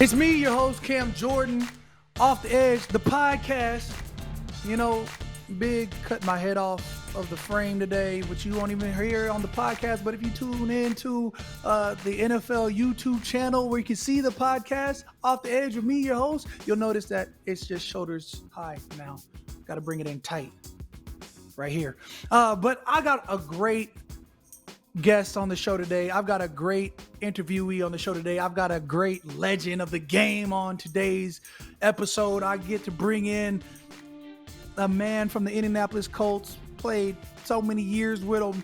It's me, your host, Cam Jordan, Off the Edge, the podcast. You know, Big cut my head off of the frame today, which you won't even hear on the podcast. But if you tune into the NFL YouTube channel where you can see the podcast, Off the Edge with me, your host, you'll notice that it's just shoulders high now. Got to bring it in tight right here. But I got a great guest on the show today. I've got a great interviewee on the show today. I've got a great legend of the game on today's episode. I get to bring in a man from the Indianapolis Colts, played so many years with them,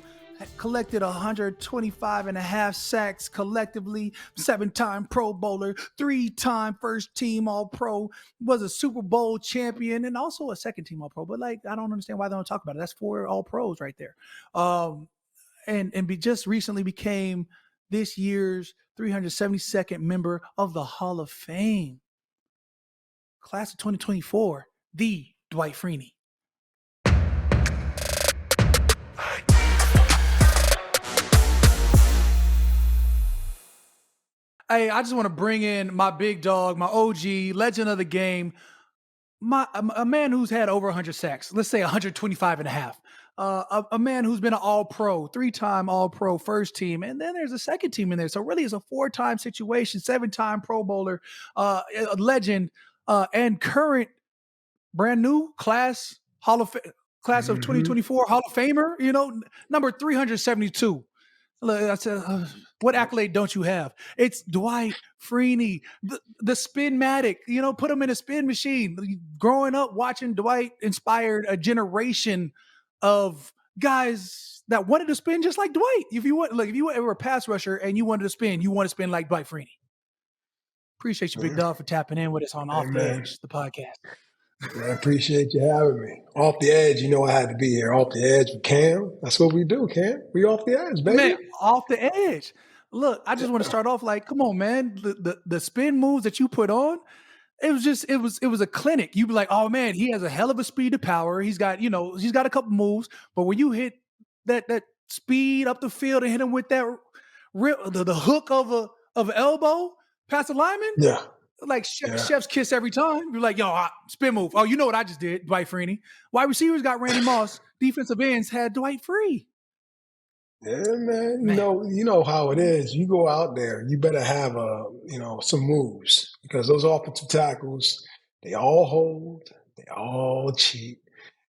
collected 125 and a half sacks collectively, 7-time Pro Bowler, 3-time first team All-Pro, was a Super Bowl champion, and also a second team All-Pro. But I don't understand why they don't talk about it. That's 4 All-Pros right there. Just recently became this year's 372nd member of the Hall of Fame. Class of 2024, the Dwight Freeney. Hey, I just want to bring in my big dog, my OG, legend of the game, a man who's had over 100 sacks. Let's say 125 and a half. A man who's been an All-Pro, 3-time All-Pro first team, and then there's a second team in there. So really it's a 4-time situation, 7-time Pro Bowler, a legend, and current brand new class of 2024 Hall of Famer, number 372. I said, what accolade don't you have? It's Dwight Freeney, the Spin-matic. Put him in a spin machine. Growing up watching Dwight inspired a generation of guys that wanted to spin just like Dwight. If you were a pass rusher and you wanted to spin, you want to spin like Dwight Freeney. Appreciate you, big dog, for tapping in with us on Off the Edge, the podcast. I appreciate you having me. Off the Edge, I had to be here. Off the Edge with Cam. That's what we do, Cam. We off the edge, baby. Man, off the edge. Look, I just want to start off come on, man. The spin moves that you put on, it was a clinic. You'd be like, oh man, he has a hell of a speed to power. He's got a couple moves, but when you hit that speed up the field and hit him with that the hook of an elbow past the lineman, yeah. Chef's kiss every time. You're like, yo, spin move. Oh, you know what I just did, Dwight Freeney. Wide receivers got Randy Moss. Defensive ends had Dwight Free. Yeah, man. You know how it is. You go out there, you better have some moves, because those offensive tackles, they all hold, they all cheat.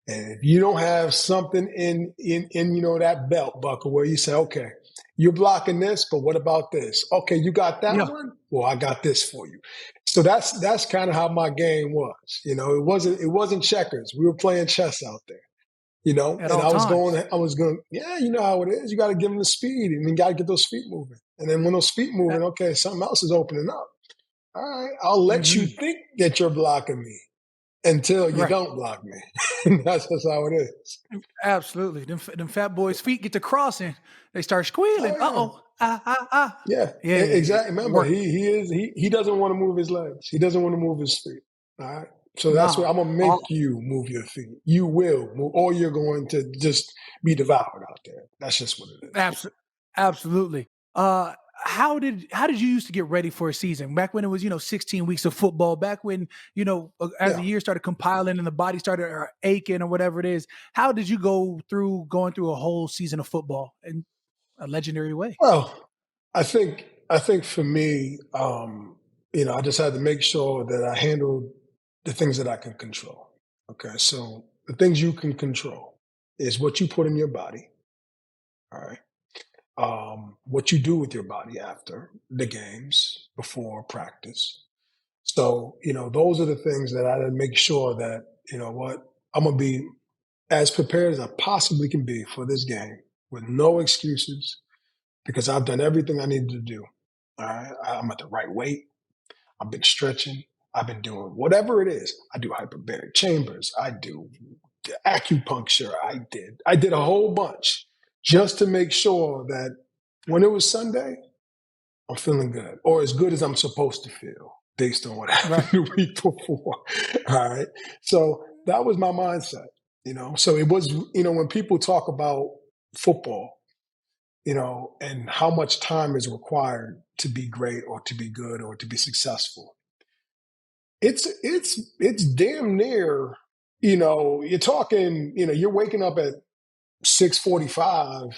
And if you don't have something in that belt buckle where you say, okay, you're blocking this, but what about this? Okay, you got that one? Well, I got this for you. So that's kind of how my game was. It wasn't checkers. We were playing chess out there. And I was going, yeah, you know how it is. You got to give them the speed, and you got to get those feet moving. And then when those feet moving, okay, something else is opening up. All right, I'll let you think that you're blocking me until you don't block me. That's just how it is. Absolutely. Them fat boys' feet get to crossing. They start squealing. Yeah, exactly. Remember, he doesn't want to move his legs. He doesn't want to move his feet. All right. So that's what I'm going to make you move your feet. You will move, or you're going to just be devoured out there. That's just what it is. Absolutely. How did you used to get ready for a season? Back when it was, 16 weeks of football, back when, as the year started compiling and the body started aching or whatever it is, how did you going through a whole season of football in a legendary way? Well, I think for me, I just had to make sure that I handled the things that I can control. Okay. So the things you can control is what you put in your body. All right. What you do with your body after the games, before practice. So, those are the things that I had to make sure that, I'm going to be as prepared as I possibly can be for this game with no excuses, because I've done everything I needed to do. All right. I'm at the right weight. I've been stretching. I've been doing whatever it is. I do hyperbaric chambers. I do acupuncture. I did a whole bunch just to make sure that when it was Sunday, I'm feeling good, or as good as I'm supposed to feel based on what happened the week before. All right. So that was my mindset, So it was, when people talk about football, and how much time is required to be great or to be good or to be successful. It's damn near, you're talking, you're waking up at 6:45,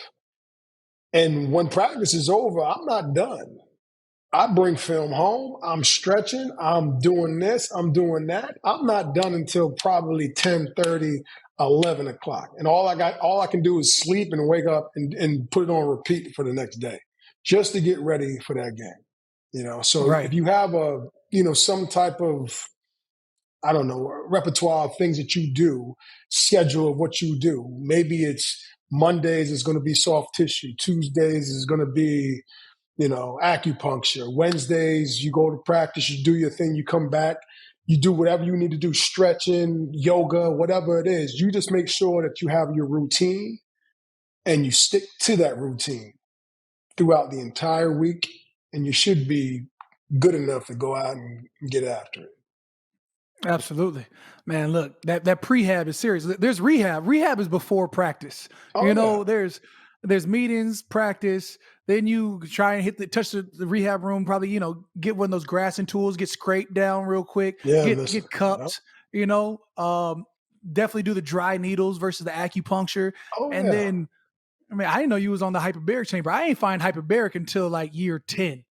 and when practice is over, I'm not done. I bring film home. I'm stretching. I'm doing this. I'm doing that. I'm not done until probably 10:30, 11 o'clock. And all I can do is sleep and wake up and put it on repeat for the next day just to get ready for that game. So if Right. you have some type of, I don't know, repertoire of things that you do, schedule of what you do. Maybe it's Mondays is going to be soft tissue. Tuesdays is going to be acupuncture. Wednesdays, you go to practice, you do your thing, you come back, you do whatever you need to do, stretching, yoga, whatever it is. You just make sure that you have your routine and you stick to that routine throughout the entire week, and you should be good enough to go out and get after it. Absolutely. Man, look, that prehab is serious. There's rehab. Rehab is before practice. Oh, yeah. There's meetings, practice, then you try and touch the rehab room, probably, get one of those grassing tools, get scraped down real quick, Yeah, listen. get Yep. cupped, you know. Definitely do the dry needles versus the acupuncture. Oh, And yeah. then I didn't know you was on the hyperbaric chamber. I ain't find hyperbaric until like year 10.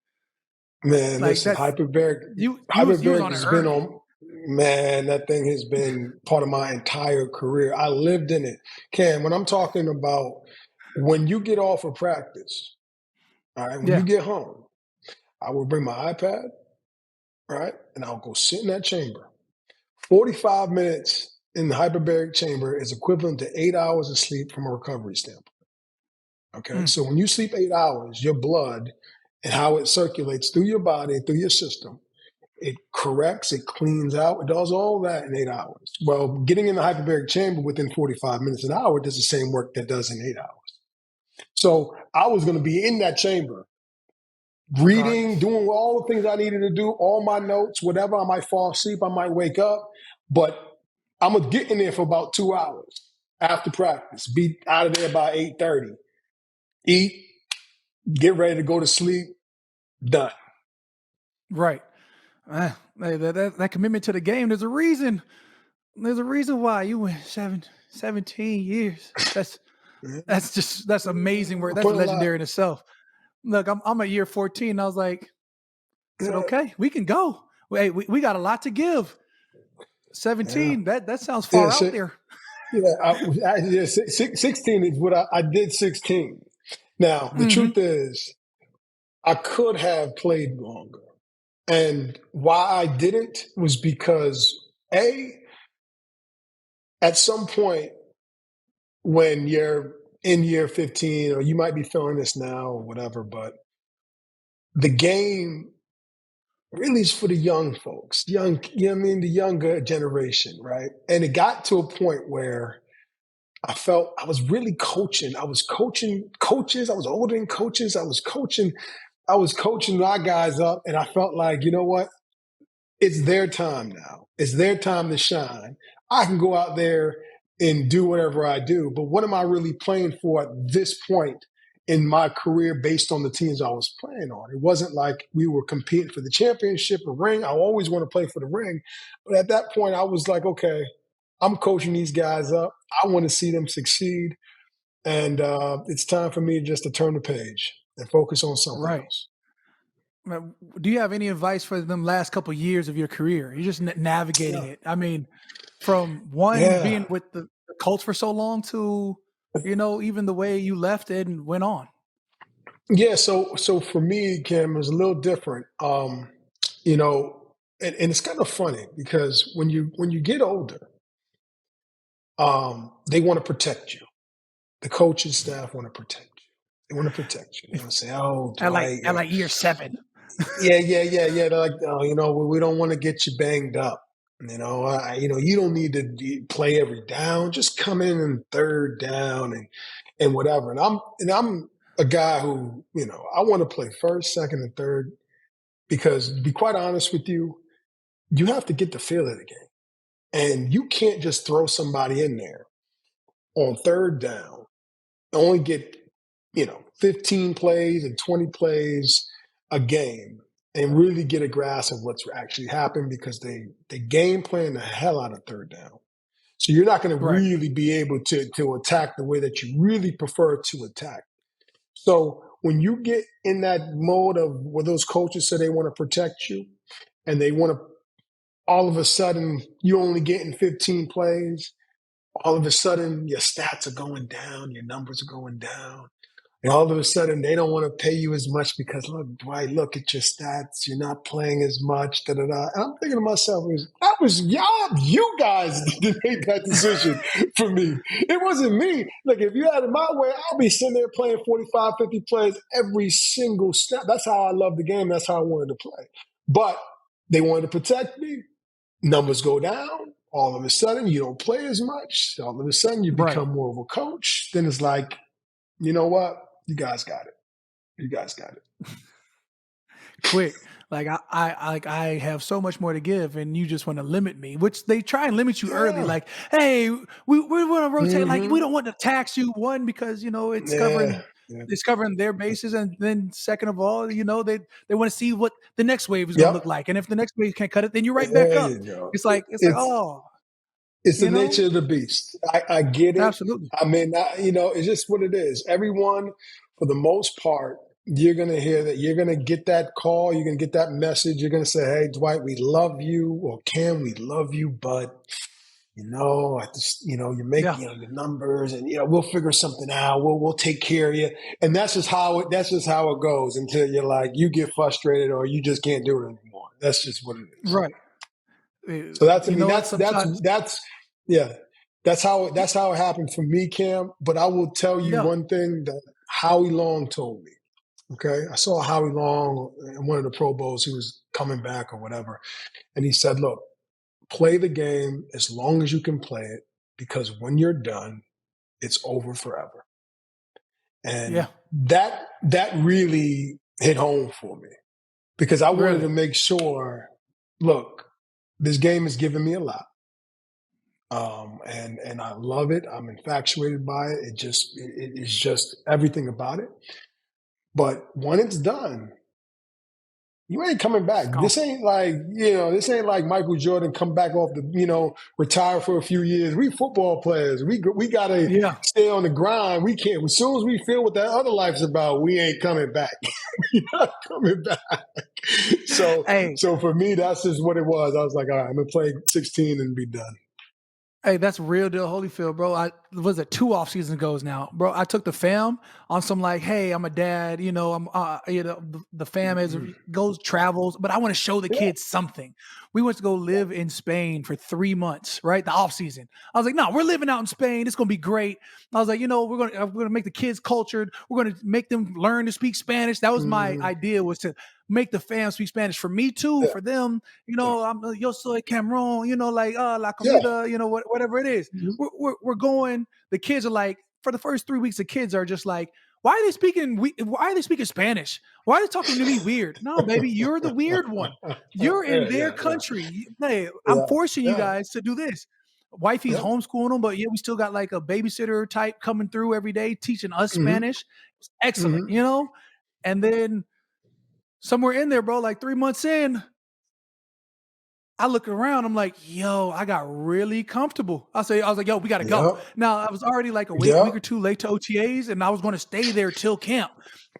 Man, Like listen, that's hyperbaric you was hyperbaric on it has been early. on man, that thing has been part of my entire career. I lived in it. Cam, when I'm talking about when you get off of practice, all right, when you Yeah. get home, I will bring my iPad, right, and I'll go sit in that chamber. 45 minutes in the hyperbaric chamber is equivalent to 8 hours of sleep from a recovery standpoint. Okay. Mm, So when you sleep 8 hours, your blood and how it circulates through your body, through your system, it corrects, it cleans out, it does all that in 8 hours. Well, getting in the hyperbaric chamber within 45 minutes, an hour, does the same work that does in 8 hours. So I was going to be in that chamber, reading, regardless. doing all the things I needed to do, all my notes, whatever. I might fall asleep, I might wake up, but I'm going to get in there for about 2 hours after practice, be out of there by 8:30, eat, get ready to go to sleep, done. Right. That commitment to the game. There's a reason. There's a reason why you went 17 years. Yeah. That's amazing work. I That's put a lot. legendary in itself. Look, I'm at year 14. I was like, I said, Yeah, okay, we can go. Wait, we got a lot to give. yeah, 17. That sounds yeah. far out there. Yeah, 16 is what I did 16. Now, the Hmm. truth is, I could have played longer. And why I didn't was because, A, at some point when you're in year 15, or you might be feeling this now or whatever, but the game really is for the young folks, the younger generation, right? And it got to a point where I felt I was really coaching. I was coaching coaches. I was older than coaches. I was coaching my guys up. And I felt like, you know what? It's their time now. It's their time to shine. I can go out there and do whatever I do. But what am I really playing for at this point in my career based on the teams I was playing on? It wasn't like we were competing for the championship or ring. I always want to play for the ring. But at that point, I was like, okay, I'm coaching these guys up. I want to see them succeed. And it's time for me just to turn the page and focus on something Right. else. Do you have any advice for them last couple years of your career? You're just navigating Yeah. it. I mean, from one Yeah. being with the Colts for so long to, even the way you left it and went on. Yeah. So for me, Kim, it's a little different. You know, and it's kind of funny because when you get older, they want to protect you. The coaching staff want to protect you. They want to protect you. They want to say, "Oh, At like Dwight, at like year 7. yeah, yeah, yeah, yeah." They're like, "Oh, we don't want to get you banged up. You don't need to play every down. Just come in and third down and whatever." And I'm a guy who I want to play first, second, and third because to be quite honest with you, you have to get the feel of the game, and you can't just throw somebody in there on third down, only get 15 plays and 20 plays a game and really get a grasp of what's actually happened because they game plan the hell out of third down. So you're not going to Right. really be able to attack the way that you really prefer to attack. So when you get in that mode of where those coaches say they want to protect you and they want to, all of a sudden you're only getting 15 plays, all of a sudden your stats are going down, your numbers are going down. And all of a sudden, they don't want to pay you as much because, look, Dwight, look at your stats. You're not playing as much. Da, da, da. And I'm thinking to myself, that was y'all, you guys that made that decision for me. It wasn't me. Like, if you had it my way, I'll be sitting there playing 45, 50 plays every single snap. That's how I love the game. That's how I wanted to play. But they wanted to protect me. Numbers go down. All of a sudden, you don't play as much. All of a sudden, you Right. become more of a coach. Then it's like, you know what? You guys got it. You guys got it. Quick. Like I have so much more to give, and you just want to limit me, which they try and limit you early. Yeah. Like, hey, we want to rotate. Like, Mm-hmm. we don't want to tax you. One, because it's Yeah. covering their bases, and then second of all, they want to see what the next wave is going to Yep. look like. And if the next wave can't cut it, then you're right back There up. you go. It's like It's oh, it's the you know, nature of the beast. I get it. absolutely, I mean, it's just what it is. Everyone, for the most part, you're going to hear that. You're going to get that call. You're going to get that message. You're going to say, "Hey, Dwight, we love you," or "Cam, we love you," but I just, you make, yeah, your numbers and, we'll figure something out. We'll take care of you. And that's just how it goes until you're like, you get frustrated or you just can't do it anymore. That's just what it is. right. So that's, I You mean, know what? that's, Sometimes, yeah, that's how it happened for me, Cam. But I will tell you yeah, one thing that Howie Long told me. Okay. I saw Howie Long in one of the Pro Bowls. He was coming back or whatever. And he said, look, play the game as long as you can play it, because when you're done, it's over forever. yeah, And that really hit home for me because I wanted really, to make sure, look, this game has given me a lot. And I love it. I'm infatuated by it. It's just everything about it. But when it's done, you ain't coming it's back. gone. This ain't like Michael Jordan come back off retire for a few years. We football players. We got to Yeah, stay on the grind. We can't. As soon as we feel what that other life's about, we ain't coming back. We're not coming back. So, hey, so for me, that's just what it was. I was like, all right, I'm going to play 16 and be done. Hey, that's real deal Holyfield, bro. I was it 2 off seasons ago now, bro. I took the fam on some like, hey, I'm a dad, I'm the fam goes travels, but I want to show the Yeah. kids something. We went to go live in Spain for 3 months, right? The off season. I was like, no, we're living out in Spain. It's gonna be great. I was like, we're gonna make the kids cultured. We're gonna make them learn to speak Spanish. That was my Mhm. idea, was to make the fam speak Spanish for me too, Yeah. for them. Yeah. I'm yo soy Cameron, like la Yeah. comida, whatever it is. Mhm. We're going. The kids are like, for the first 3 weeks, the kids are just like, why are they speaking? Why are they speaking Spanish? Why are they talking to me weird? No, baby, you're the weird one. You're in their Yeah. country. Hey, I'm Yeah. forcing you Yeah. guys to do this. Wifey's Yeah. homeschooling them, but yeah, we still got like a babysitter type coming through every day teaching us Mhm. Spanish. It's excellent, Mhm. And then somewhere in there, bro, like 3 months in, I look around, I'm like, yo, I got really comfortable. I was like, yo, we gotta go. Yep. Now I was already like a week or Yep. two late to OTAs, and I was gonna stay there till camp.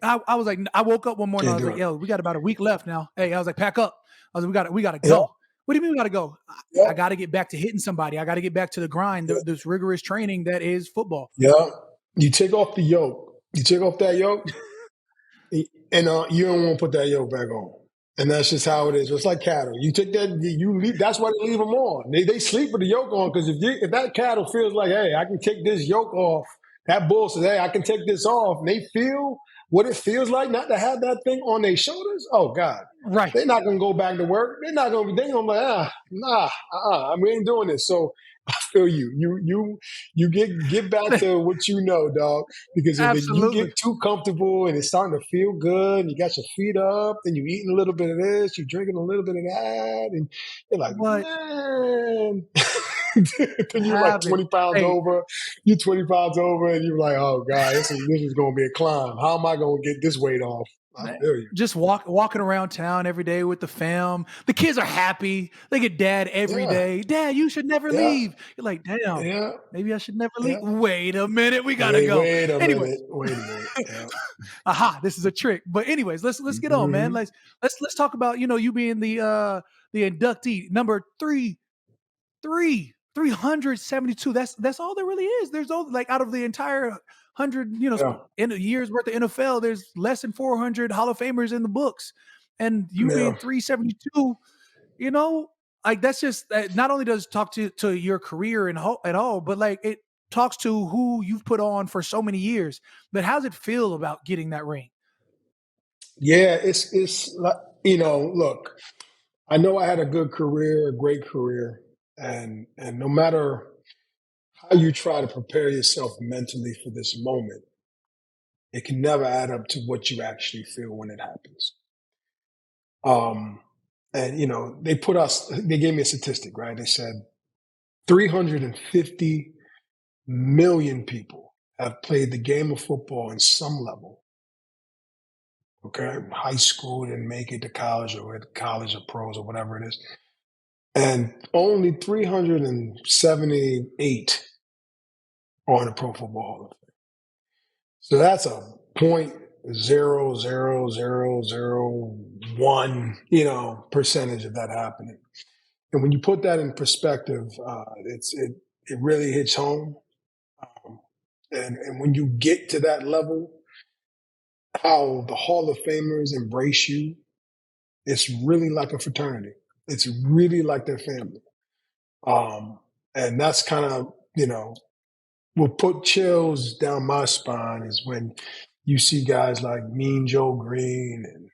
I was like, I woke up one morning, I Can't was do like, it. yo, we got about a week left now. Hey, I was like, pack up. I was like, we gotta Yep. go. What do you mean we gotta go? I Yep. gotta get back to hitting somebody. I gotta get back to the grind, Yep. this rigorous training that is football. Yep. You take off the yoke. You take off that yoke, and you don't want to put that yoke back on. And that's just how it is. It's like cattle. You take that, you leave. That's why they leave them on. They sleep with the yoke on because if that cattle feels like, hey, I can take this yoke off. That bull says, hey, I can take this off. And they feel what it feels like not to have that thing on their shoulders. Oh God, Right. they're not gonna go back to work. They're not gonna. They're gonna be like, we ain't doing this. So I feel you. You get back to what you know, dog. Because if you get Absolutely. too comfortable and it's starting to feel good, and you got your feet up, and you're eating a little bit of this, you're drinking a little bit of that, and you're like, But man. then you're like Have it. 20 pounds Hey, over. You're 20 pounds over, and you're like, oh God, this is going to be a climb. How am I going to get this weight off? I man, feel you. just walking around town every day with the fam. The kids are happy. They get dad every Yeah, day. Dad, you should never yeah, leave. You're like, damn, yeah, maybe I should never leave. yeah. Wait a minute, we gotta Wait, go. wait a Anyway, minute. Wait a minute. Yeah. aha, this is a trick. But anyways, let's get on, man. Hmm. Let's talk about you being the inductee number 372. That's all there really is. There's all like out of the entire 100, Yeah. in a year's worth of NFL, there's less than 400 Hall of Famers in the books. And you Yeah. being 372, you know, like that's just not only does it talk to your career and at all, but like it talks to who you've put on for so many years. But how's it feel about getting that ring? Yeah. It's like, look, I know I had a good career, a great career, and no matter how you try to prepare yourself mentally for this moment, it can never add up to what you actually feel when it happens. Um, and they gave me a statistic, right? They said 350 million people have played the game of football in some level. Okay, high school, didn't make it to college, or at college or pros or whatever it is, and only 378 are on the Pro Football Hall of Fame. So that's a 0.00001, percentage of that happening. And when you put that in perspective, it really hits home. Um, and when you get to that level, how the Hall of Famers embrace you, it's really like a fraternity. It's really like their family. Um, and that's kind of, will put chills down my spine is when you see guys like Mean Joe Green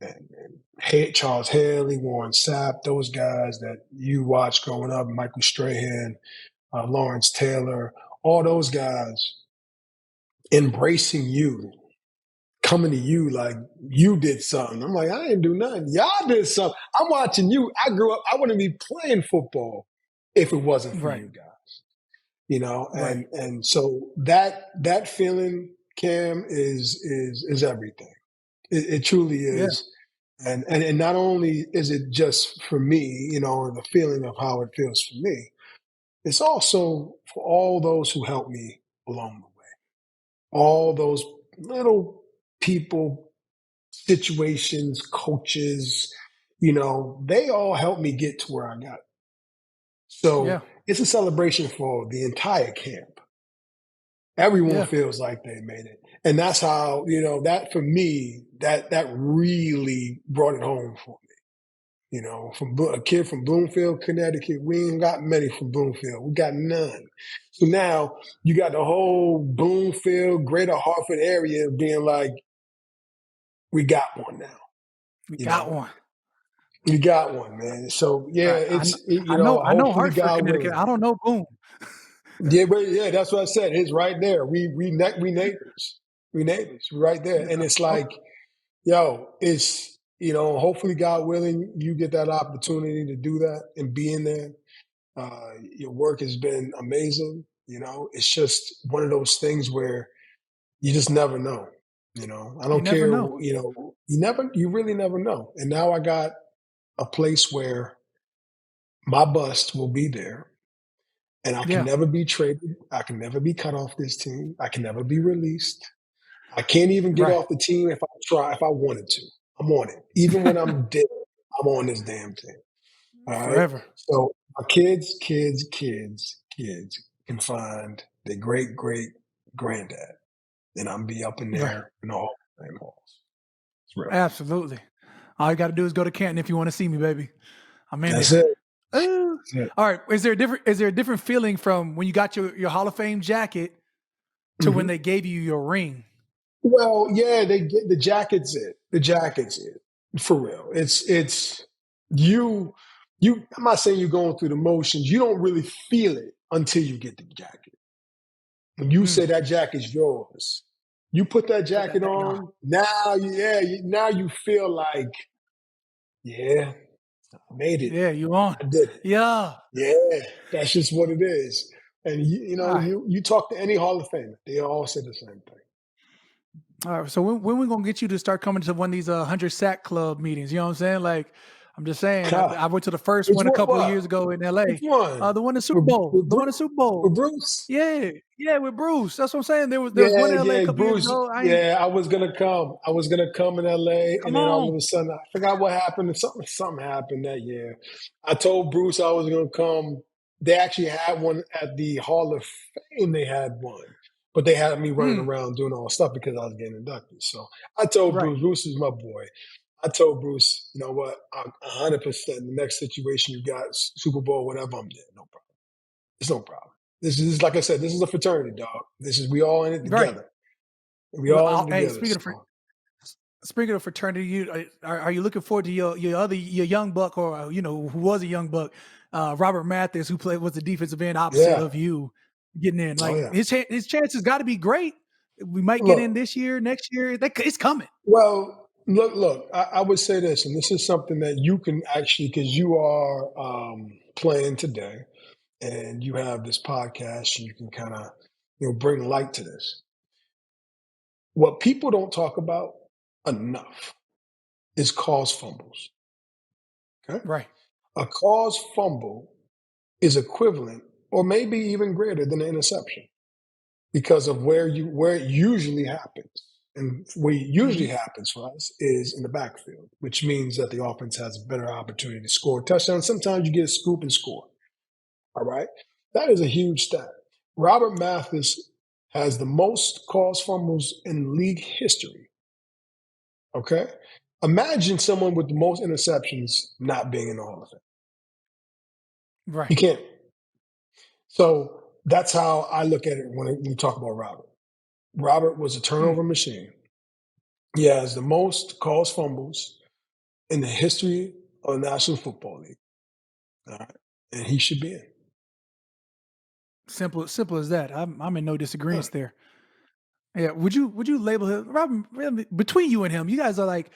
and Charles Haley, Warren Sapp, those guys that you watched growing up, Michael Strahan, Lawrence Taylor, all those guys embracing you, coming to you like you did something. I'm like, I didn't do nothing. Y'all did something. I'm watching you. I grew up, I wouldn't be playing football if it wasn't for Right, you guys. right. And so that feeling, Cam, is everything. It truly Yeah, is. And not only is it just for me, the feeling of how it feels for me, it's also for all those who helped me along the way. All those little people, situations, coaches, they all helped me get to where I got. yeah, So it's a celebration for the entire camp. Everyone yeah. feels like they made it. And that's how, that for me, that really brought it home for me. From a kid from Bloomfield, Connecticut, we ain't got many from Bloomfield. We got none. So now you got the whole Bloomfield, Greater Hartford area being like, we got one now. We You got know, one. we got one, man. So yeah, Right. I know hopefully Hartford, God Connecticut. willing. I don't know Boone. Yeah, but yeah, that's what I said. It's right there. We neighbors. We neighbors. We're right there. And it's Okay. like, it's hopefully God willing, you get that opportunity to do that and be in there. Your work has been amazing. It's just one of those things where you just never know. I You don't never care. know. You really never know. And now I got a place where my bust will be there, and I can Yeah. never be traded. I can never be cut off this team. I can never be released. I can't even get Right. off the team if I wanted to. I'm on it. Even when I'm dead, I'm on this damn team. All right. Forever. So my kids can find their great great granddad, and I'm be up in Right. there in the Hall of Fame halls. It's real. Absolutely. All you got to do is go to Canton if you want to see me, baby. I'm in That's there. it. Ooh. That's it. All right. Is there a different feeling from when you got your Hall of Fame jacket to when Mhm. they gave you your ring? Well, yeah, they get the jacket's it. The jacket's it. For real. It's you I'm not saying you're going through the motions. You don't really feel it until you get the jacket. When you Mm, say that jacket's yours, you put that put that jacket thing on. on, now, now you feel like, yeah, I made it. Yeah, you on. I did it. Yeah. Yeah, that's just what it is. And All right. you talk to any Hall of Famer, they all say the same thing. All right. So when we gonna get you to start coming to one of these 100 sack club meetings? You know what I'm saying? Like, I'm just saying. Ha, I went to the first which one a one? couple of What? years ago in L.A. Which one? The one in Super Bowl. With The one in Super Bowl. With Bruce? Yeah, yeah, with Bruce. That's what I'm saying. There was one Yeah, in LA a yeah, couple years Bruce. ago. I ain't Yeah, I was gonna come. I was gonna come in LA, and come then all on. of a sudden, I forgot what happened. And something happened that year. I told Bruce I was gonna come. They actually had one at the Hall of Fame. They had one, but they had me running Mm, around doing all the stuff because I was getting inducted. So I told right. Bruce. Bruce is my boy. I told Bruce, you know what? I'm 100%. The next situation you got, Super Bowl, whatever, I'm there. No problem. It's no problem. This is like I said. This is a fraternity, dog. This is we all in it Right. together. We Well, all in it hey, together. So speaking of fraternity, are you looking forward to your young buck, or who was a young buck, Robert Mathis, who was the defensive end opposite yeah. of you, getting in? Oh Like yeah. his chances got to be great. We might get in Look, this year, next year. It's coming. well, look. I would say this, and this is something that you can actually, because you are playing today, and you have this podcast, and you can kind of bring light to this. What people don't talk about enough is cause fumbles. Okay, Right. a cause fumble is equivalent, or maybe even greater than an interception, because of where it usually happens. And where it usually Hmm. happens for us is in the backfield, which means that the offense has a better opportunity to score a touchdown. Sometimes you get a scoop and score. All right. That is a huge stat. Robert Mathis has the most caused fumbles in league history. Okay. Imagine someone with the most interceptions not being in the Hall of Fame. You Right. can't. So that's how I look at it when we talk about Robert. Robert was a Mm, turnover machine. He has the most caused fumbles in the history of the National Football League. All right. And he should be in. simple as that. I'm in no Yeah. disagreement there. Yeah. Would you label him, Robin? Between you and him, you guys are like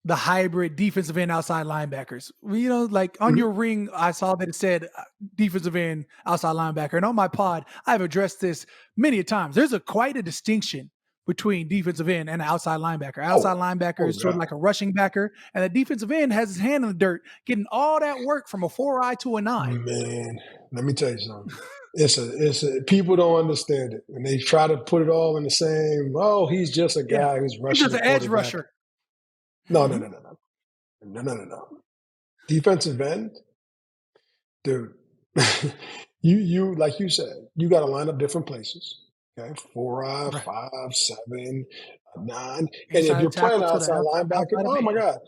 the hybrid defensive end outside linebackers. Well, like on Mhm. your ring, I saw that it said defensive end outside linebacker. And on my pod, I've addressed this many a times. There's quite a distinction between defensive end and outside linebacker. Outside Oh, linebacker oh is sort of God. like a rushing backer, and the defensive end has his hand in the dirt, getting all that work from a 4 eye to a 9. Man, let me tell you something. It's a people don't understand it. And they try to put it all in the same, oh, he's just a Yeah, guy who's he's rushing just the an edge quarterback. rusher. No, no, Mhm. no, no, no. No, no, no, no. Defensive end, dude. You like you said, you got to line up different places. Okay, 4 eye, Right, 5, 7, 9, and if inside you're playing tackle to the outside linebacker, outside of oh my band. God,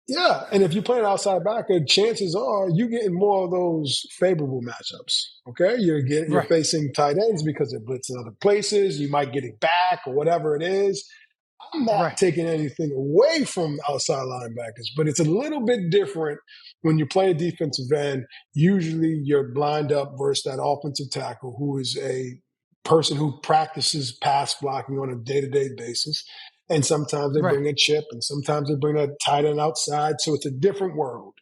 yeah. And if you're playing outside backer, chances are you're getting more of those favorable matchups. Okay, you're Right, facing tight ends because they're blitzing other places. You might get it back or whatever it is. I'm not right. taking anything away from outside linebackers, but it's a little bit different when you play a defensive end. Usually you're lined up versus that offensive tackle who is a person who practices pass blocking on a day-to-day basis. And sometimes they Right. bring a chip and sometimes they bring a tight end outside. So it's a different world.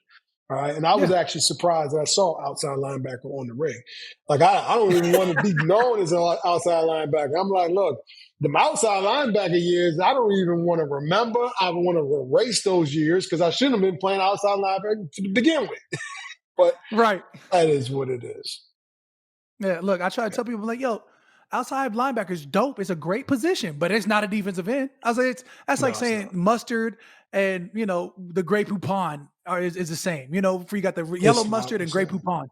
All right. And I was Yeah. actually surprised that I saw outside linebacker on the ring. Like, I don't even want to be known as an outside linebacker. I'm like, look, the outside linebacker years, I don't even want to remember. I want to erase those years because I shouldn't have been playing outside linebacker to begin with. But Right. that is what it is. Yeah, look, I try to Yeah. tell people like, yo, outside linebacker is dope. It's a great position, but it's not a defensive end. I was like, that's like No, it's saying not. mustard and the Grey Poupon is the same. For you got the yellow It's not mustard the and Grey same. Poupon.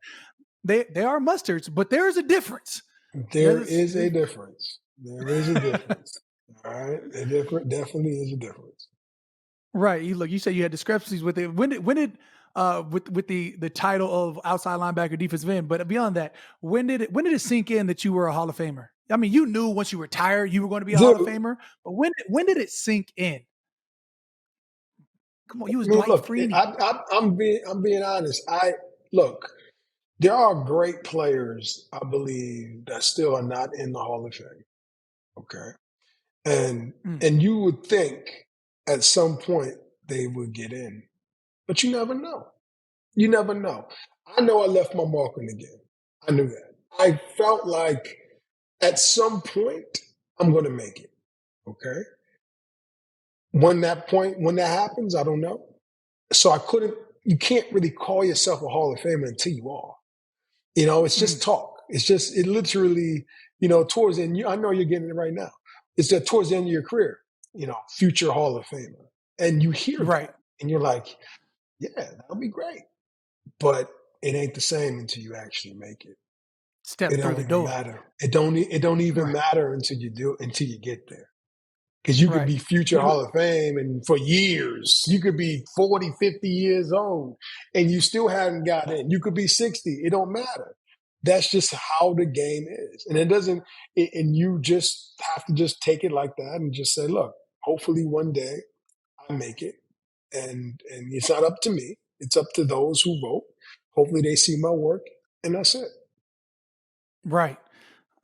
They are mustards, but there is a difference. There There's, is a difference. There is a difference. All right. A different definitely is a difference. right. You said you had discrepancies with it. When did with the title of outside linebacker defensive end, but beyond that, when did it sink in that you were a Hall of Famer? I mean, you knew once you retired you were going to be a Hall of Dude, Famer, but when did it sink in? Come on, you was I mean, Dwight look, Freeney. I'm being honest. I look. There are great players, I believe, that still are not in the Hall of Fame. Okay, and Mm, and you would think at some point they would get in, but you never know. You never know. I know I left my mark on the game. I knew that. I felt like at some point I'm going to make it. Okay. When that happens, I don't know. So you can't really call yourself a Hall of Famer until you are. It's Mm, just talk. It literally, towards the end, I know you're getting it right now. It's that towards the end of your career, future Hall of Famer. And you hear right. that and you're like, yeah, that'll be great. But it ain't the same until you actually make it. It Step through don't the even door. matter. It don't even Right. matter until you get there. Because you could Right. be future You Hall of Fame and for years. You could be 40, 50 years old and you still haven't got in. You could be 60. It don't matter. That's just how the game is. And and you just have to just take it like that and just say, look, hopefully one day I make it. And it's not up to me. It's up to those who vote. Hopefully they see my work and that's it. right.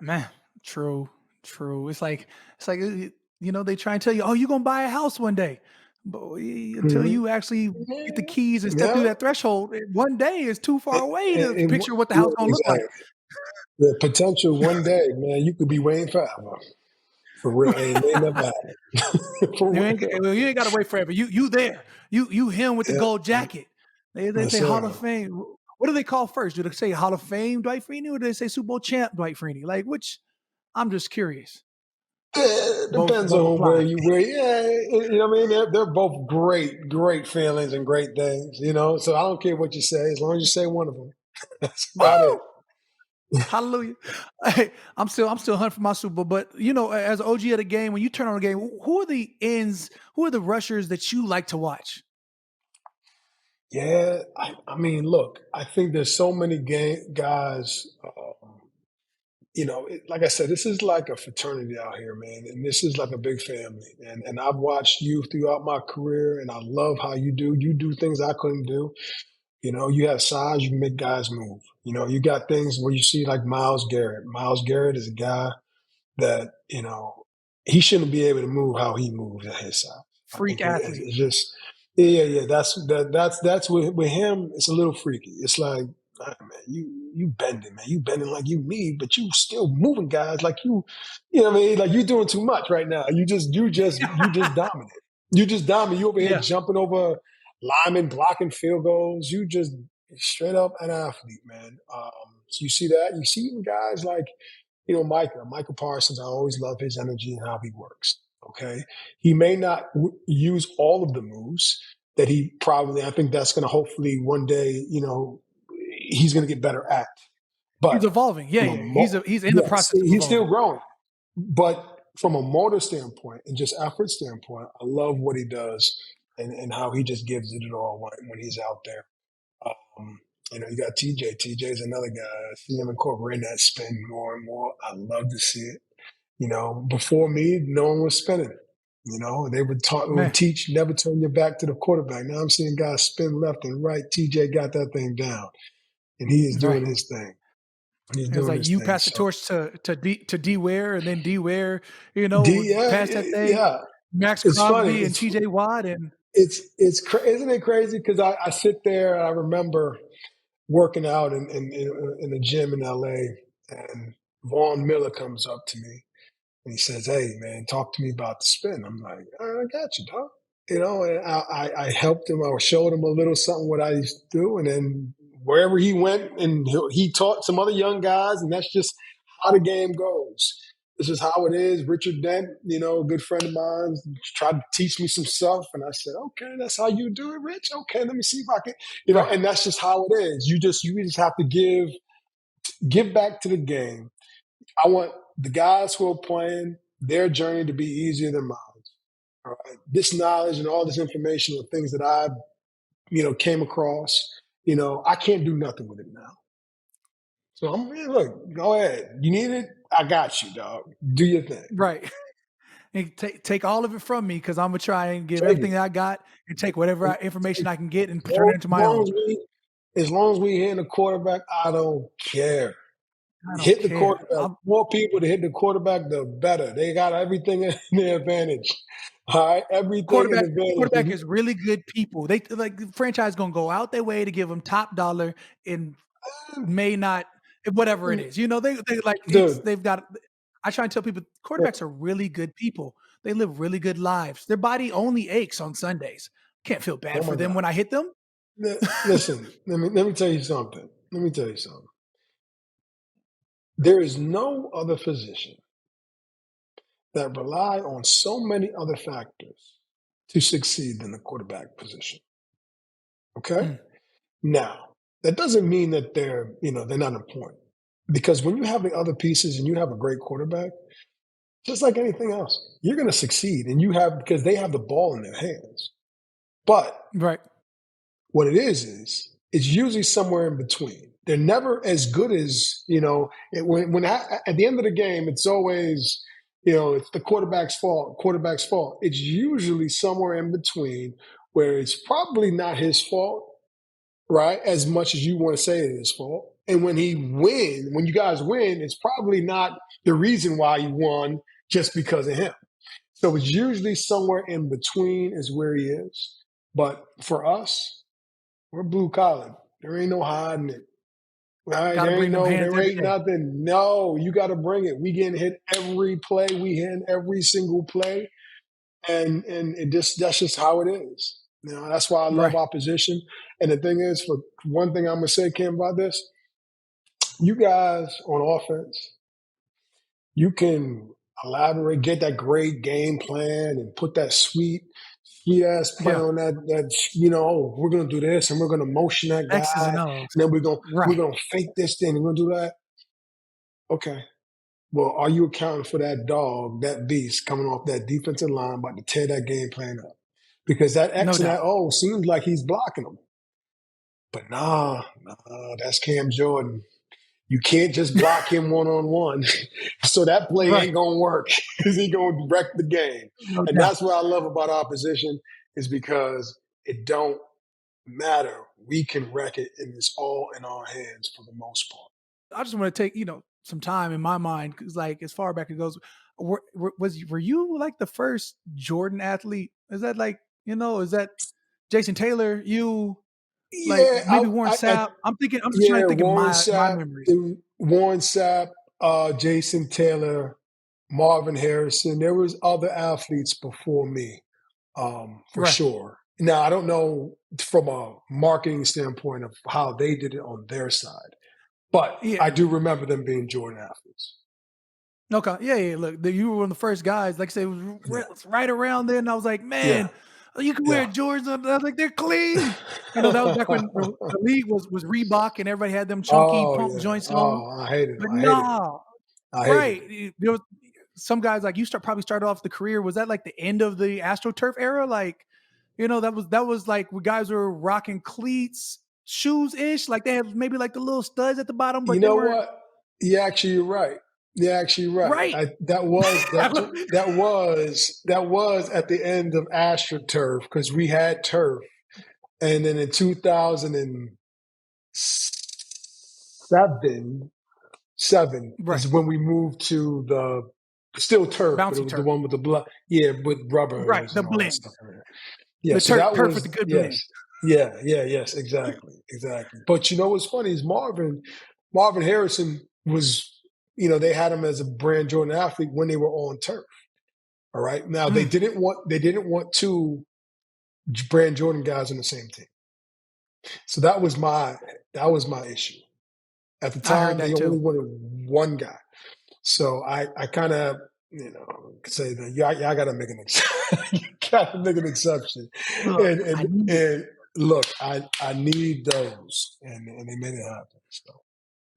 Man, true, true. It's like they try and tell you, "Oh, you're gonna buy a house one day," but until Mhm. you actually get the Yeah. keys and step through Yeah. that threshold, one day is too far away to picture what the Yeah, house gonna look like. exactly. The potential one day, man, you could be waiting forever. For real. And it may never happen. For real. Well, you ain't gotta wait forever. You there. You him with the Yeah. gold Yeah. jacket. They Yes, say Hall of sir. Fame. What do they call first? Do they say Hall of Fame Dwight Freeney or do they say Super Bowl champ Dwight Freeney? Like which? I'm just curious. Yeah, it Both depends both on where apply. you where yeah, you know what I mean? They're both great, great feelings and great things. So I don't care what you say, as long as you say one of them. That's about it. Woo! Hallelujah. Hey, I'm still hunting for my Super Bowl, but as OG of the game, when you turn on the game, who are the ends, who are the rushers that you like to watch? Yeah, I mean, look, I think there's so many guys. Like I said, this is like a fraternity out here, man, and this is like a big family. And I've watched you throughout my career, and I love how you do. You do things I couldn't do. You have size, you can make guys move. You got things where you see like Miles Garrett. Miles Garrett is a guy that he shouldn't be able to move how he moves at his size. I Freak think athlete. it's just yeah. That's with him. It's a little freaky. It's like, "Ah, man, you bending, man. You bending like you need, but you still moving guys like you. You know what I mean? Like you're doing too much right now. You just dominant. You just dominant. You over here Yeah. jumping over linemen, blocking field goals. You just straight up an athlete, man. So you see that. You see even guys like Michael Parsons. I always love his energy and how he works. Okay, he may not use all of the moves that I think that's going to hopefully one day, he's going to get better at. He's But evolving. Yeah, from a yeah. He's in the yes, process of he's still evolving. growing. But from a motor standpoint and just effort standpoint, I love what he does and how he just gives it all when he's out there. Um, you got TJ. TJ is another guy. I see him incorporating that spin more and more. I love to see it. Before me, no one was spinning it. They would Man, teach never turn your back to the quarterback. Now I'm seeing guys spin left and right. TJ got that thing down, and he is doing right. his thing. He's It was doing like his you thing. pass the So torch to D Ware, and then D Ware, D, would yeah, pass that thing. yeah. Max It's funny. Crosby and TJ Watt and Isn't it crazy? Because I sit there and I remember working out in the gym in LA, and Vaughn Miller comes up to me and he says, "Hey, man, talk to me about the spin." I'm like, "All right, I got you, dog." And I helped him. I showed him a little something what I used to do, and then wherever he went, and he taught some other young guys, and that's just how the game goes. This is how it is. Richard Dent, a good friend of mine, tried to teach me some stuff, and I said, "Okay, that's how you do it, Rich. Okay, let me see if I can." right, And that's just how it is. You just have to give back to the game. I want the guys who are playing their journey to be easier than mine. All right. This knowledge and all this information are things that I, came across. I can't do nothing with it now. So look, go ahead. You need it? I got you, dog. Do your thing. right. And take all of it from me because I'm gonna try and give Take everything it. that I got and take whatever Take information it. I can get and turn As it into my long own. as we, as long as we hitting the quarterback, I don't care. I don't hit the care. quarterback. More people to hit the quarterback, the better. They got everything in their advantage. All right, everything in advantage. Quarterback is really good people. They like the franchise gonna go out their way to give them top dollar and may not whatever it is. You know, they like Dude, they've got. I try and tell people quarterbacks are really good people. They live really good lives. Their body only aches on Sundays. Can't feel oh bad for my them God. when I hit them. Listen, let me tell you something. Let me tell you something. There is no other physician that rely on so many other factors to succeed than the quarterback position. Okay? Mm, Now, that doesn't mean that they're not important. Because when you have the other pieces and you have a great quarterback, just like anything else, you're going to succeed and because they have the ball in their hands. But right. what it is it's usually somewhere in between. They're never as good as at the end of the game. It's always it's the quarterback's fault. Quarterback's fault. It's usually somewhere in between where it's probably not his fault, right? As much as you want to say it is his fault. And when you guys win, it's probably not the reason why you won just because of him. So it's usually somewhere in between is where he is. But for us, we're blue collar. There ain't no hiding it. Right? Got to bring them hands There every ain't day. nothing. No, you got to bring it. We getting hit every play. We hit every single play, and that's just how it is. That's why I love Right. opposition. And the thing is, for one thing, I'm gonna say, Cam, about this, you guys on offense, you can elaborate, get that great game plan, and put that sweet ass play Yeah. on we're gonna do this and we're gonna motion that X's guy, and and O's. then we're Right. gonna fake this thing, we're gonna do that. Okay. Well, are you accounting for that dog, that beast coming off that defensive line about to tear that game plan up? Because that No X and that doubt. O seems like he's blocking them. But nah, that's Cam Jordan. You can't just block him one on one. So that play Right. ain't gonna work because he gonna wreck the game. No And doubt. that's what I love about opposition is because it don't matter. We can wreck it, and it's all in our hands for the most part. I just want to take some time in my mind because like as far back as it goes, were you like the first Jordan athlete? Is that like is that Jason Taylor? You like Yeah, maybe Warren Sapp? I'm thinking. I'm just trying to yeah, think in Warren my Sapp, memories. Jason Taylor, Marvin Harrison. There was other athletes before me, for Right. sure. Now I don't know from a marketing standpoint of how they did it on their side, but Yeah. I do remember them being Jordan athletes. Okay. Yeah. Yeah. Look, you were one of the first guys. Like I said, it was Yeah, right around then. I was like, yeah, man, you can wear yeah. Jordans. I was like, they're clean. That was back when the league was Reebok and everybody had them chunky Oh pump yeah. joints on. Oh, I hated them. But I hated them. no, I hated them. right. There was some guys like you probably started off the career. Was that like the end of the AstroTurf era? Like, that was like when guys were rocking cleats, shoes ish. Like they had maybe like the little studs at the bottom, You but they know weren't what? You're right. You're actually right. right. That was at the end of AstroTurf because we had turf, and then in 2007 Right. is when we moved to the still turf, but it Bouncy was the turf. one with the blood, yeah, with Right. rubbers The and all that blend. stuff. Yeah, The so that turf with the was good yes, blend. yes, exactly. But you know what's funny is Marvin Harrison was, they had him as a brand Jordan athlete when they were on turf. All right. Now Mm, they didn't want two brand Jordan guys on the same team. So that was my issue. At the I heard time, they that only too. wanted one guy. So I kind of, say that y'all got to make an exception. You got to make an exception. Look, And I and need it. and look, I need those, and they made it happen. So,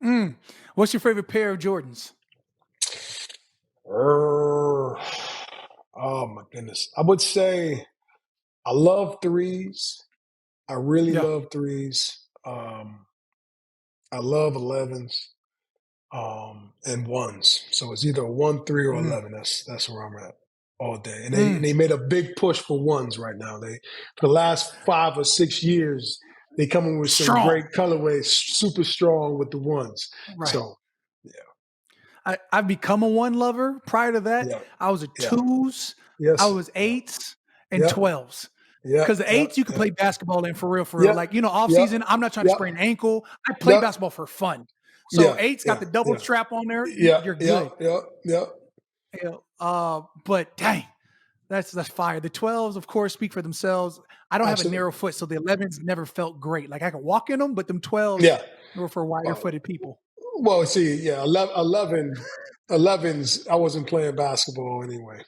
Mm. What's your favorite pair of Jordans? oh my goodness, I would say I love threes. I really Yeah. love threes. I love 11s. And ones. So it's either 1, 3, or Mm. 11. That's where I'm at all day. And they Mm. and they made a big push for ones right now. They for the last 5 or 6 years, they come in with some Strong. great colorways, super strong with the ones. Right. So yeah. I've become a one lover. Prior to that, Yeah. I was a Yeah. twos, I Yes. was eights and Yeah. 12s. Yeah. Because the Yeah. eights you could Yeah. play basketball in for real, for real. Yeah. Like, off Yeah. season, I'm not trying to Yeah. sprain an ankle. I play Yeah. basketball for fun. So Yeah. eights got Yeah. the double Yeah. strap on there. Yeah. You're Yeah. good. Yeah. Yeah. But dang, that's fire. The 12s, of course, speak for themselves. I don't have a narrow Absolutely. foot, so the 11s never felt great. Like I could walk in them, but them 12s Yeah. were for wider Well, footed people. well, see, yeah, 11s, I wasn't playing basketball anyway.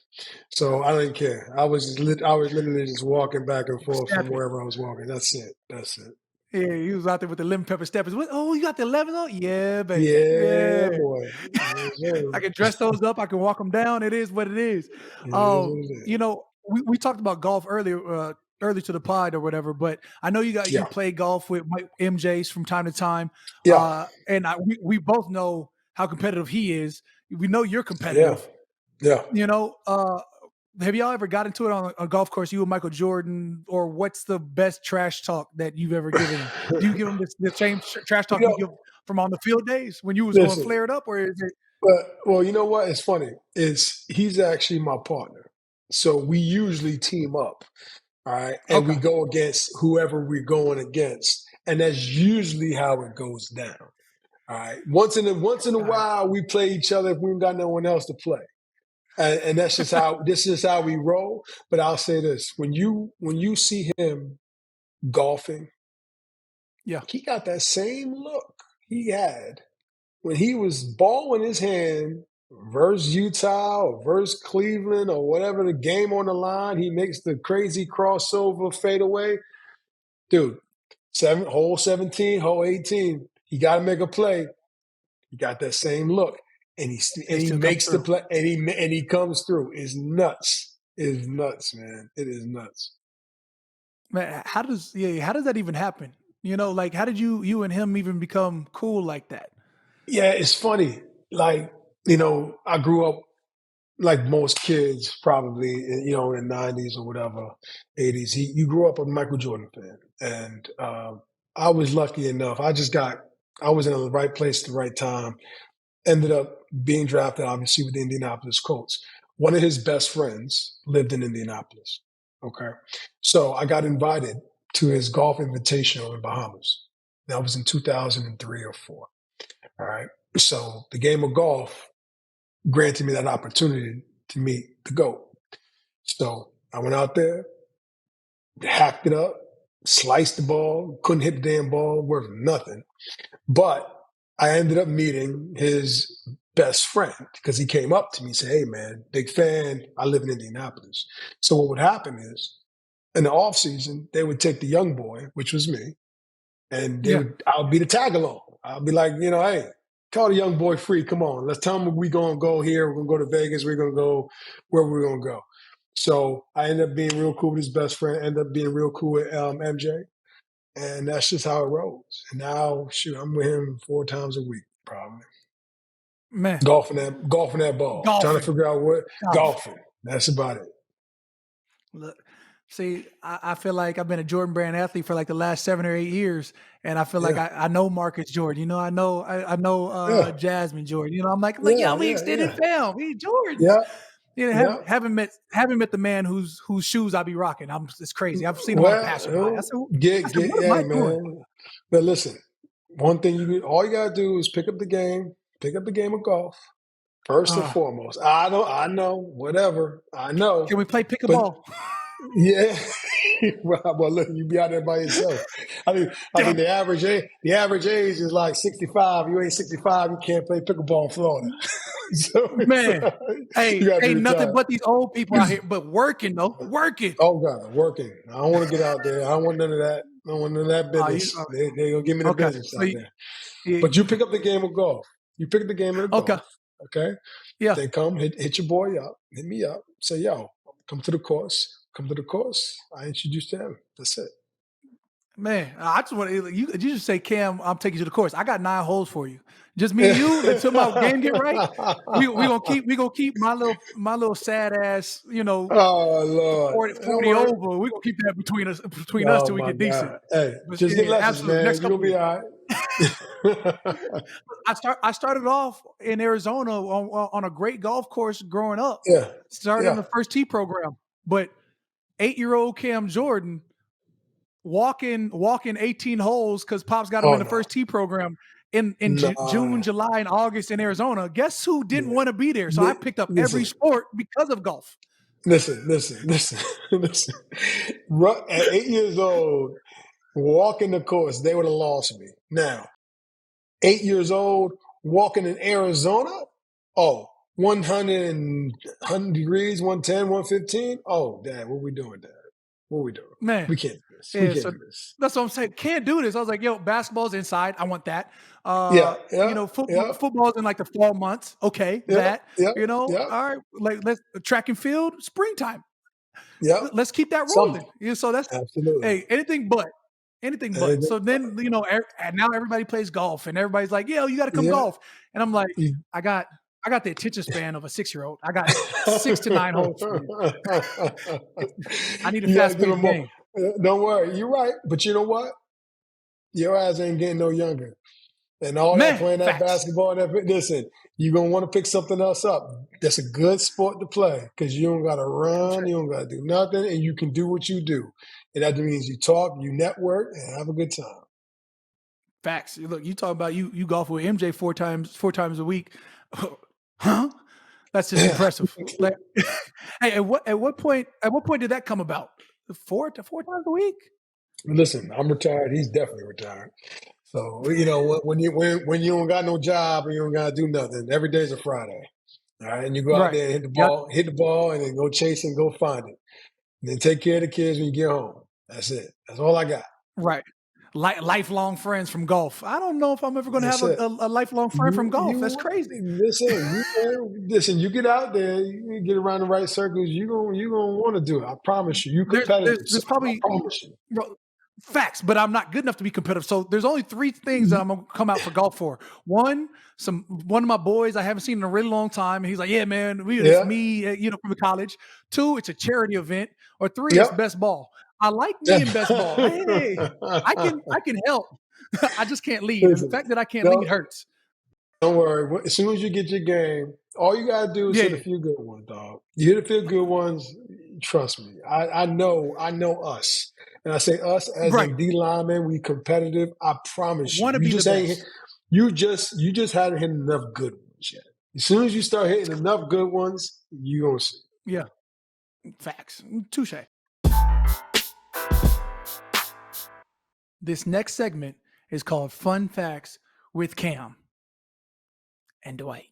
So I didn't care. I was literally just walking back and forth from Stepping. wherever I was walking. That's it. That's it. Yeah, he was out there with the lemon pepper steppers. Oh, you got the 11 on? Yeah, baby. Yeah, Yeah. boy. Yes, sir. I can dress those up. I can walk them down. It is what it is. It is what it is. We talked about golf earlier, early to the pod or whatever, but I know you Yeah. play golf with MJs from time to time. Yeah. And we both know how competitive he is. We know you're Yeah. competitive. Yeah. Have y'all ever got into it on a golf course, you and Michael Jordan, or what's the best trash talk that you've ever given him? Do you give him the same trash talk you give from on the field days when you was going Listen, flared up, or is it? well, you know what? It's funny. He's actually my partner. So we usually team up. All right. And we Okay. go against whoever we're going against. And that's usually how it goes down. All right. Once in a while we play each other if we ain't got no one else to play. And that's just how we roll. But I'll say this. When you see him golfing, Yeah. he got that same look he had when he was ball in his hand versus Utah or versus Cleveland or whatever, the game on the line, he makes the crazy crossover fadeaway. Dude, hole 17, hole 18, he got to make a play. He got that same look, and he makes the play, and he comes through. It's nuts. It's nuts, man. It is nuts. Man, how does that even happen? Like how did you and him even become cool like that? Yeah, it's funny. Like, I grew up like most kids probably, in the 90s or whatever, 80s. You grew up a Michael Jordan fan. And I was lucky enough. I was in the right place at the right time. Ended up being drafted, obviously, with the Indianapolis Colts. One of his best friends lived in Indianapolis. Okay. So I got invited to his golf invitational in Bahamas. That was in 2003 or 4. All right. So the game of golf granted me that opportunity to meet the GOAT. So I went out there, hacked it up, sliced the ball, couldn't hit the damn ball, worth nothing. But I ended up meeting his best friend because he came up to me and said, "Hey, man, big fan. I live in Indianapolis." So what would happen is in the off season, they would take the young boy, which was me, and I would be the tag along. I'll be like, hey, call the young boy free. Come on, let's tell him we're going to go here. We're going to go to Vegas. We're going to go where we're going to go. So I ended up being real cool with his best friend, ended up being real cool with MJ. And that's just how it rolls. And now, shoot, I'm with him 4 times a week, probably. Man. Golfing that ball. Trying to figure out what golfing. That's about it. Look, see, I feel like I've been a Jordan Brand athlete for like the last 7 or 8 years, and I feel like I know Marcus Jordan. I know Jasmine Jordan. I'm like, yo, we extended fam. We Jordans. Haven't met the man whose shoes I be rocking. It's crazy. I've seen him on a passerby. I said, what am I doing? But listen, one thing all you gotta do is pick up the game of golf. First and foremost. I know, whatever. I know. Can we play pickleball? Yeah. Well, look, you be out there by yourself. I mean, the average age is like 65. You ain't 65, you can't play pickleball in Florida. So, man, ain't nothing but these old people out here, but working though, working. Oh God, working. I don't want to get out there. I don't want none of that. I don't want none of that business. They gonna give me the business out there. But you pick up the game of golf. You pick up the game of golf. Okay. Yeah. They come hit your boy up, hit me up. Say, yo, come to the course. I introduce them. That's it. Man, I just want you just say, Cam, I'm taking you to the course. I got 9 holes for you. Just me and you until my game get right. We gonna keep my little sad ass, Oh Lord, 40 over. We gonna keep that between us till we get decent. Hey, just get lessons, man. You're gonna be all right. I started off in Arizona on a great golf course growing up. Yeah. Started in Yeah. the first tee program, but 8-year-old Cam Jordan walking 18 holes because Pops got him Oh in the no. first tee program in June, No. July, and August in Arizona. Guess who didn't Yeah. want to be there? So I picked up every Listen, sport because of golf. listen, listen, listen, listen. At 8 years old, walking the course, they would have lost me. Now, 8 years old, walking in Arizona, oh, 100, 100 degrees, 110, 115. Oh, Dad, what we doing, Dad? What we doing? Man, We can't do this. We yeah, can't so do this. that's what I'm saying. Can't do this. I was like, yo, basketball's inside. I want that. Yeah, yeah, yeah, Football's in like the fall months. Okay, yeah, that. yeah, All yeah, right, like let's track and field, springtime. yeah. Let's keep that Something. rolling. So that's Absolutely. hey, anything but. Anything but. So then, and now everybody plays golf and everybody's like, yo, you got to come Yeah. golf. And I'm like, You- I got the attention span of a 6-year-old. I got 6 to 9 holes for you. I need a You gotta fast give paced them more. game. Don't worry. You're right. But you know what? Your ass ain't getting no younger. And all that Man, playing that facts. basketball, listen, you're going to want to pick something else up. That's a good sport to play because you don't got to Touche. run, you don't got to do nothing, and you can do what you do. And that means you talk, you network, and have a good time. Facts. Look, you talk about you golf with MJ four times a week. Huh? That's just impressive. Like, hey, at what point did that come about? Four times a week? Listen, I'm retired. He's definitely retired. So when you don't got no job and you don't got to do nothing, every day's a Friday. All right, and you go out Right. there and Yep. hit the ball, and then go chase and go find it. And then take care of the kids when you get home. That's it. That's all I got. Right. Lifelong friends from golf. I don't know if I'm ever going to That's have it. a lifelong friend from golf. That's You crazy. listen. You get out there, you get around the right circles. You gonna want to do it. I promise you. You competitive, There's son. I probably promise you. bro, facts, but I'm not good enough to be competitive. So there's only 3 things that I'm gonna come out for golf for. One of my boys I haven't seen in a really long time, and he's like, "Yeah, man, it's Yeah. me, from the college." 2, it's a charity event, or 3, it's Yep. best ball. I like me Yeah. in best ball. Hey, I can help. I just can't lead, and the Listen, fact that I can't lead don't hurts. don't worry. As soon as you get your game, all you gotta do is Yeah, hit a yeah. few good ones, dog. You hit a few good ones. Trust me. I know us, and I say us as Right. in D linemen. We competitive. I promise you. Want to You be the just ain't. best. You just haven't hit enough good ones yet. As soon as you start hitting enough good ones, you gonna see. Yeah, facts. Touche. This next segment is called Fun Facts with Cam and Dwight.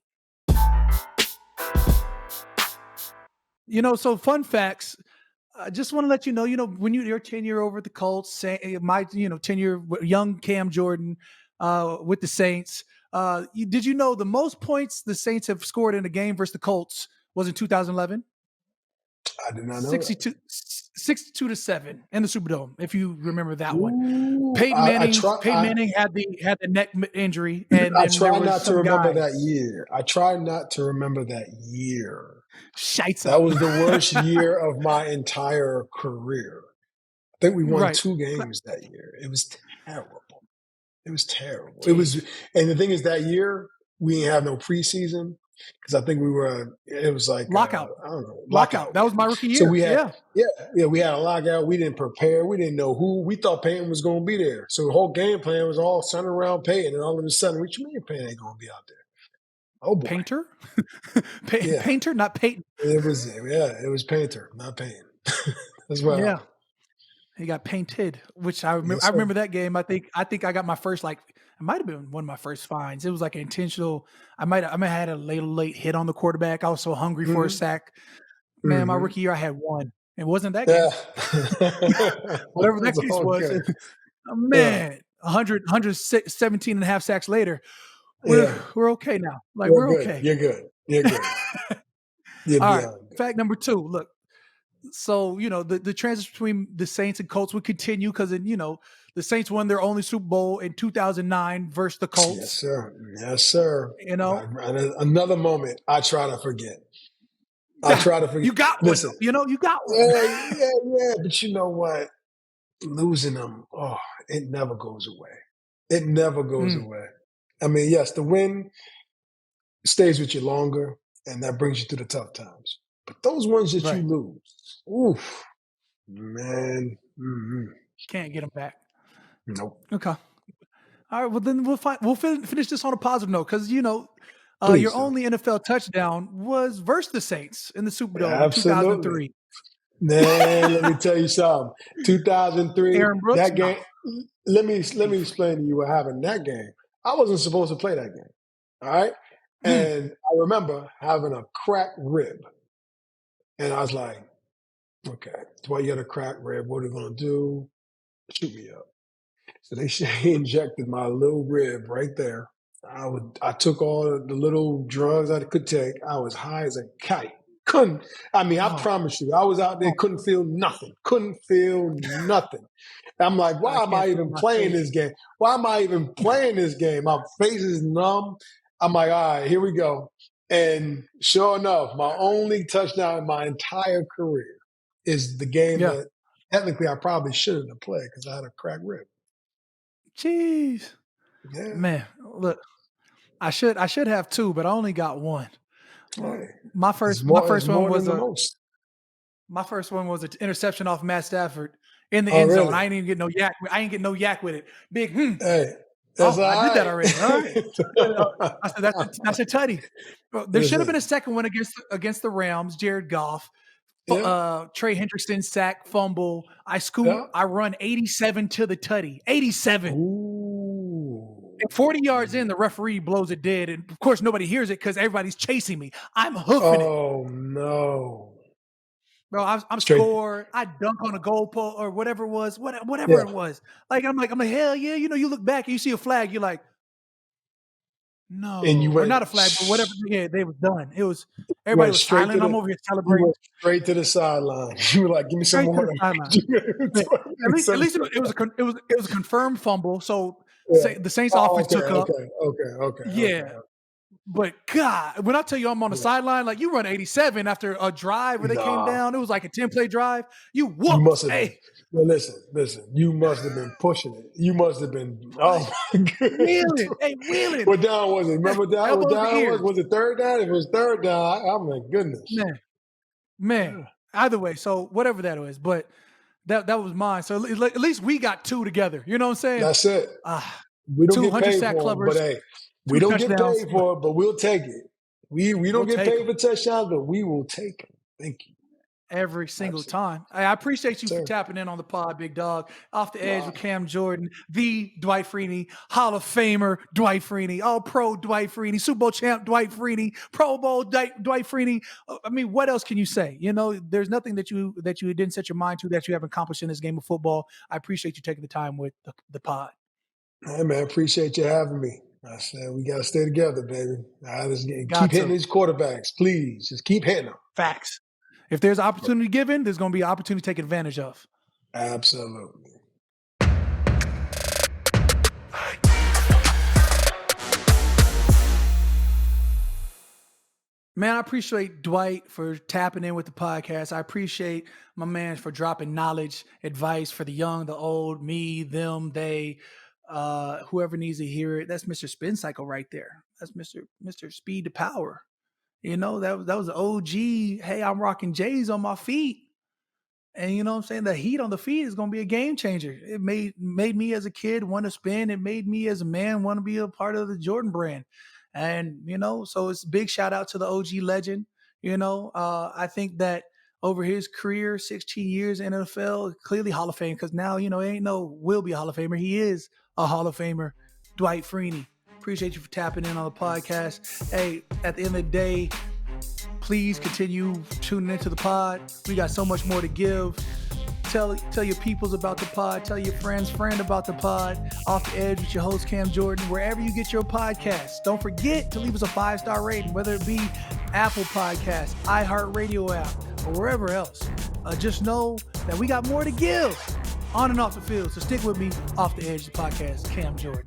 So fun facts. I just want to let you know, when your tenure over at the Colts, my, tenure with young Cam Jordan with the Saints. Did you know the most points the Saints have scored in a game versus the Colts was in 2011? I did not know that. 62-7 in the Superdome, if you remember that one. Ooh, Peyton Manning I, had the neck injury, and I then there try was not to some remember guy, that year. I try not to remember that year. Scheitzer. That was the worst year of my entire career. I think we won Right. 2 games that year. It was terrible. It was terrible. Jeez. And the thing is, that year we didn't have no preseason because I think it was like, Lockout. I don't know, Lockout. lockout. That was my rookie So year. we had, Yeah. we had a lockout. We didn't prepare. We didn't know who. We thought Peyton was going to be there. So the whole game plan was all centered around Peyton. And all of a sudden, what you mean Peyton ain't going to be out there? Oh boy. Painter? Yeah. Painter, not Peyton. It was Painter, not Payne. That's what Yeah. happened. He got painted, which I remember. Yes, I sir. remember that game. I think I got my first, it might have been one of my first fines. It was like an intentional. I might have had a late hit on the quarterback. I was so hungry for a Mhm. sack. Man, my Mhm. rookie year I had one. It wasn't that game. Yeah. Whatever that It's case all was. good. Yeah. Man, 117 and a half sacks later. Yeah. We're okay now. Like, You're we're good. okay. You're good. You're good. You're All right. beyond good. Fact number 2. Look, so the transition between the Saints and Colts would continue because the Saints won their only Super Bowl in 2009 versus the Yes, Colts. sir. Yes, sir. You know, Another moment I try to forget. I try to forget. you got one. Listen. You got one. Yeah. But you know what? Losing them, it never goes away. It never goes away. I mean, yes, the win stays with you longer, and that brings you through the tough times. But those ones that you Right. lose, oof, man, Can't get them back. nope. Okay. All right. Well, then we'll finish this on a positive note because your Please do. only NFL touchdown was versus the Saints in the Superdome in Absolutely. 2003. Man, let me tell you something. 2003, Aaron Brooks. that game. Let me explain to you what happened in that game. I wasn't supposed to play that game. All right. And I remember having a cracked rib. And I was like, okay, Dwight, you got a cracked rib. What are you going to do? Shoot me up. So they injected my little rib right there. I took all the little drugs I could take. I was high as a kite. I Oh, promise you, I was out there, oh, couldn't feel nothing. Couldn't feel nothing. I'm like, I why am can't I feel even my playing face. this game? Why am I even playing this game? My face is numb. I'm like, all right, here we go. And sure enough, my only touchdown in my entire career is the game Yeah. that technically I probably shouldn't have played because I had a cracked rib. Jeez. Yeah. Man, look, I should have two, but I only got one. Well, Hey, my it's first my more. It's first one more than was the a most. my first one was an interception off Matt Stafford in the Oh, end zone. really? I ain't even get no yak. I ain't get no yak with it. Big. Hey, that's Oh, all I did that right. already. All right. I said that's a tutty. Well, there should have been Listen, a second one against the Rams. Jared Goff, yeah, Trey Hendrickson sack fumble. yeah. I run 87 to the tutty. 87. Ooh. And 40 yards in, the referee blows it dead. And of course, nobody hears it because everybody's chasing me. I'm hoofing it. Oh no! Bro, I'm Straight. scored. I dunk on a goalpost or whatever it was, whatever Yeah. it was. Like I'm like hell yeah. You look back and you see a flag. You're like, And you no, or went. not a flag, but whatever. Yeah, they was done. It was You everybody went was straight to silent. I'm the. over here You celebrating went straight to the sideline. You were like, "Give me some straight to the water." sideline. But at least it was a confirmed fumble. So Yeah. the Saints Oh, offense okay, took up. okay, okay, okay, okay. Yeah, but God, when I tell you I'm on the Yeah. sideline, like you run 87 after a drive where they came Nah. down, it was like a 10-play drive. You You whooped. must have been. Hey, Well, listen. You must have been pushing it. You must have been. what? Oh my goodness. Wheeling. Hey, wheeling. What down was it? Remember down? What Elbows to down was? ears. Was it third down? If it was third down, oh my goodness. Man. Yeah. Either way, so whatever that was, but that was mine. So at least we got two together. You know what I'm saying? That's it. Ah, We don't get 200 paid sack for them, but clubbers, hey, we two don't get touchdowns, paid but for it, but we'll take it. We we'll don't get take paid them for touchdowns, but we will take them. Thank you. every single Absolutely, time. I appreciate you for sir. tapping in on the pod, big dog. Off the edge Nah, with Cam Jordan, the Dwight Freeney, Hall of Famer Dwight Freeney, All Pro Dwight Freeney, Super Bowl champ Dwight Freeney, Pro Bowl Dwight Freeney. I mean, what else can you say? You know, there's nothing that you didn't set your mind to that you haven't accomplished in this game of football. I appreciate you taking the time with the pod. hey man, appreciate you having me. I said we gotta stay together, baby. Keep Got hitting to. these quarterbacks, please. Just keep hitting them. Facts. If there's opportunity given, there's going to be an opportunity to take advantage of. Absolutely. Man, I appreciate Dwight for tapping in with the podcast. I appreciate my man for dropping knowledge, advice for the young, the old, me, them, they, whoever needs to hear it. That's Mr. Spin Cycle right there. That's Mr. Speed to Power. You know, that was the OG. Hey, I'm rocking J's on my feet. And you know what I'm saying? The heat on the feet is going to be a game changer. It made me as a kid want to spin. It made me as a man want to be a part of the Jordan brand. And, you know, so it's a big shout out to the OG legend. You know, I think that over his career, 16 years in NFL, clearly Hall of Fame, because now, you know, ain't no will be a Hall of Famer. He is a Hall of Famer, Dwight Freeney. Appreciate you for tapping in on the podcast. Hey, at the end of the day, please continue tuning into the pod. We got so much more to give. Tell your peoples about the pod. Tell your friend about the pod. Off the Edge with your host, Cam Jordan, wherever you get your podcasts. Don't forget to leave us a 5-star rating, whether it be Apple Podcasts, iHeartRadio app, or wherever else. Just know that we got more to give on and off the field. So stick with me. Off the Edge, the podcast, Cam Jordan.